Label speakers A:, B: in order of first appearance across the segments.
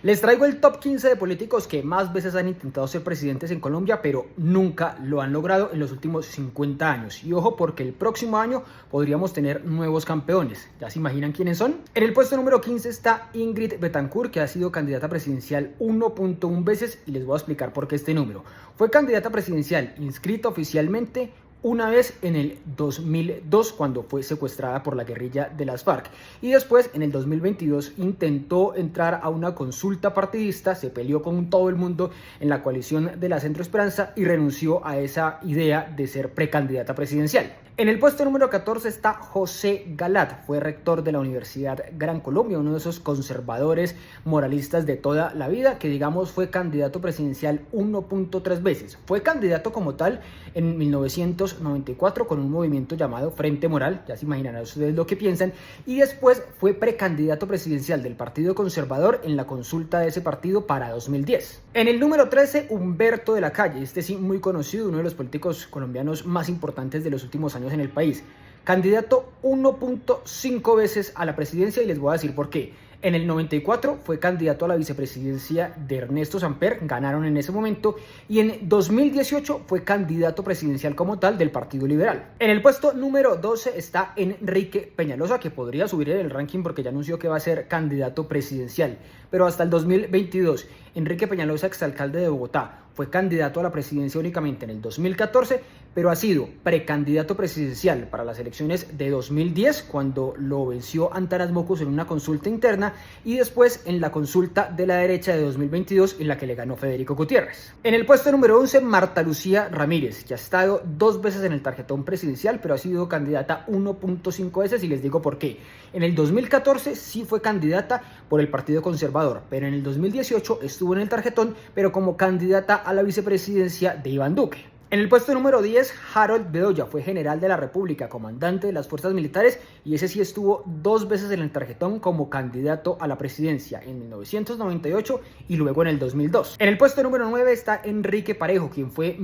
A: Les traigo el top 15 de políticos que más veces han intentado ser presidentes en Colombia, pero nunca lo han logrado en los últimos 50 años. Y ojo, porque el próximo año podríamos tener nuevos campeones. ¿Ya se imaginan quiénes son? En el puesto número 15 está Ingrid Betancourt, que ha sido candidata presidencial 1.1 veces, y les voy a explicar por qué este número. Fue candidata presidencial inscrita oficialmente una vez en el 2002 cuando fue secuestrada por la guerrilla de las FARC, y después en el 2022 intentó entrar a una consulta partidista, se peleó con todo el mundo en la coalición de la Centro Esperanza y renunció a esa idea de ser precandidata presidencial. En el puesto número 14 está José Galat, fue rector de la Universidad Gran Colombia, uno de esos conservadores moralistas de toda la vida, que digamos fue candidato presidencial 1.3 veces. Fue candidato como tal en 1994 con un movimiento llamado Frente Moral, ya se imaginarán ustedes lo que piensan, y después fue precandidato presidencial del Partido Conservador en la consulta de ese partido para 2010. En el número 13, Humberto de la Calle, este sí muy conocido, uno de los políticos colombianos más importantes de los últimos años en el país, candidato 1.5 veces a la presidencia, y les voy a decir por qué. En el 94 fue candidato a la vicepresidencia de Ernesto Samper, ganaron en ese momento, y en 2018 fue candidato presidencial como tal del Partido Liberal. En el puesto número 12 está Enrique Peñalosa, que podría subir en el ranking porque ya anunció que va a ser candidato presidencial, pero hasta el 2022 Enrique Peñalosa, exalcalde de Bogotá, fue candidato a la presidencia únicamente en el 2014, pero ha sido precandidato presidencial para las elecciones de 2010, cuando lo venció Antanas Mockus en una consulta interna, y después en la consulta de la derecha de 2022, en la que le ganó Federico Gutiérrez. En el puesto número 11, Marta Lucía Ramírez, que ha estado 2 veces en el tarjetón presidencial, pero ha sido candidata 1.5 veces, y les digo por qué. En el 2014 sí fue candidata por el Partido Conservador, pero en el 2018 estuvo en el tarjetón, pero como candidata a la vicepresidencia de Iván Duque. En el puesto número 10, Harold Bedoya, fue general de la República, comandante de las fuerzas militares, y ese sí estuvo 2 veces en el tarjetón como candidato a la presidencia, en 1998 y luego en el 2002. En el puesto número 9 está Enrique Parejo, quien fue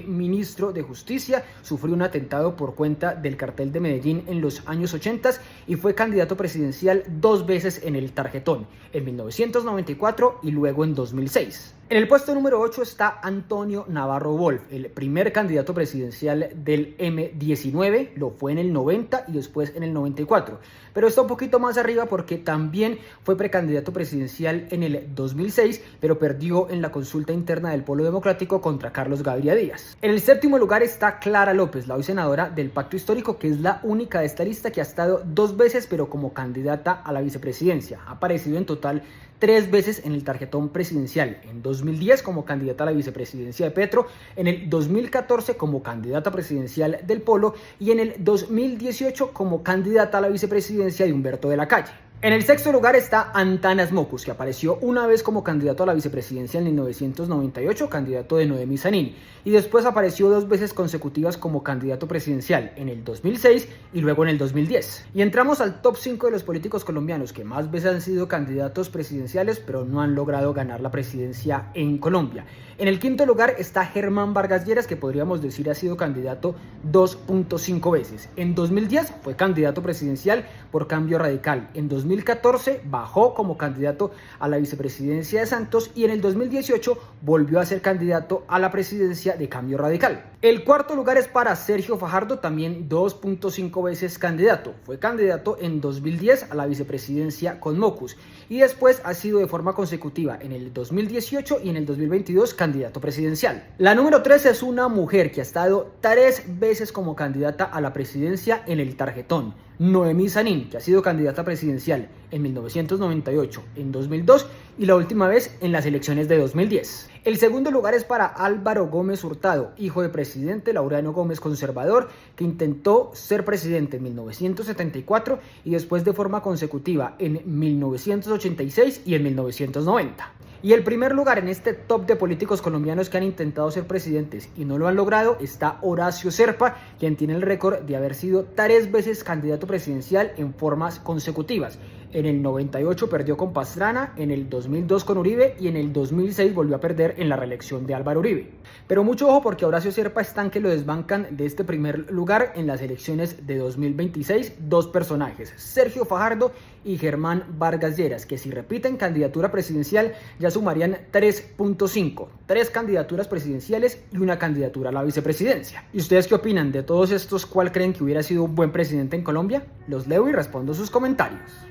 A: ministro de Justicia, sufrió un atentado por cuenta del cartel de Medellín en los años 80 y fue candidato presidencial 2 veces en el tarjetón, en 1994 y luego en 2006. En el puesto número 8 está Antonio Navarro Wolf, el primer candidato presidencial del M19, lo fue en el 90 y después en el 94, pero está un poquito más arriba porque también fue precandidato presidencial en el 2006, pero perdió en la consulta interna del Polo Democrático contra Carlos Gaviria Díaz. En el séptimo lugar está Clara López, la hoy senadora del Pacto Histórico, que es la única de esta lista que ha estado 2 veces, pero como candidata a la vicepresidencia. Ha aparecido en total 3 veces en el tarjetón presidencial, en 2010 como candidata a la vicepresidencia de Petro, en el 2014 como candidata presidencial del Polo y en el 2018 como candidata a la vicepresidencia de Humberto de la Calle. En el sexto lugar está Antanas Mockus, que apareció una vez como candidato a la vicepresidencia en 1998, candidato de Noemí Sanín, y después apareció 2 veces consecutivas como candidato presidencial, en el 2006 y luego en el 2010. Y entramos al top 5 de los políticos colombianos que más veces han sido candidatos presidenciales, pero no han logrado ganar la presidencia en Colombia. En el quinto lugar está Germán Vargas Lleras, que podríamos decir ha sido candidato 2.5 veces. En 2010 fue candidato presidencial por Cambio Radical. En 2014 bajó como candidato a la vicepresidencia de Santos y en el 2018 volvió a ser candidato a la presidencia de Cambio Radical. El cuarto lugar es para Sergio Fajardo, también 2.5 veces candidato. Fue candidato en 2010 a la vicepresidencia con Mockus y después ha sido de forma consecutiva en el 2018 y en el 2022 candidato presidencial. La número 3 es una mujer que ha estado 3 veces como candidata a la presidencia en el tarjetón. Noemí Sanín, que ha sido candidata presidencial en 1998, en 2002 y la última vez en las elecciones de 2010. El segundo lugar es para Álvaro Gómez Hurtado, hijo de presidente Laureano Gómez conservador, que intentó ser presidente en 1974 y después de forma consecutiva en 1986 y en 1990. Y el primer lugar en este top de políticos colombianos que han intentado ser presidentes y no lo han logrado está Horacio Serpa, quien tiene el récord de haber sido 3 veces candidato presidencial en formas consecutivas. En el 98 perdió con Pastrana, en el 2002 con Uribe y en el 2006 volvió a perder en la reelección de Álvaro Uribe. Pero mucho ojo porque Horacio Serpa están que lo desbancan de este primer lugar en las elecciones de 2026 2 personajes, Sergio Fajardo y Germán Vargas Lleras, que si repiten candidatura presidencial ya sumarían 3.5, 3 candidaturas presidenciales y una candidatura a la vicepresidencia. ¿Y ustedes qué opinan de todos estos? ¿Cuál creen que hubiera sido un buen presidente en Colombia? Los leo y respondo sus comentarios.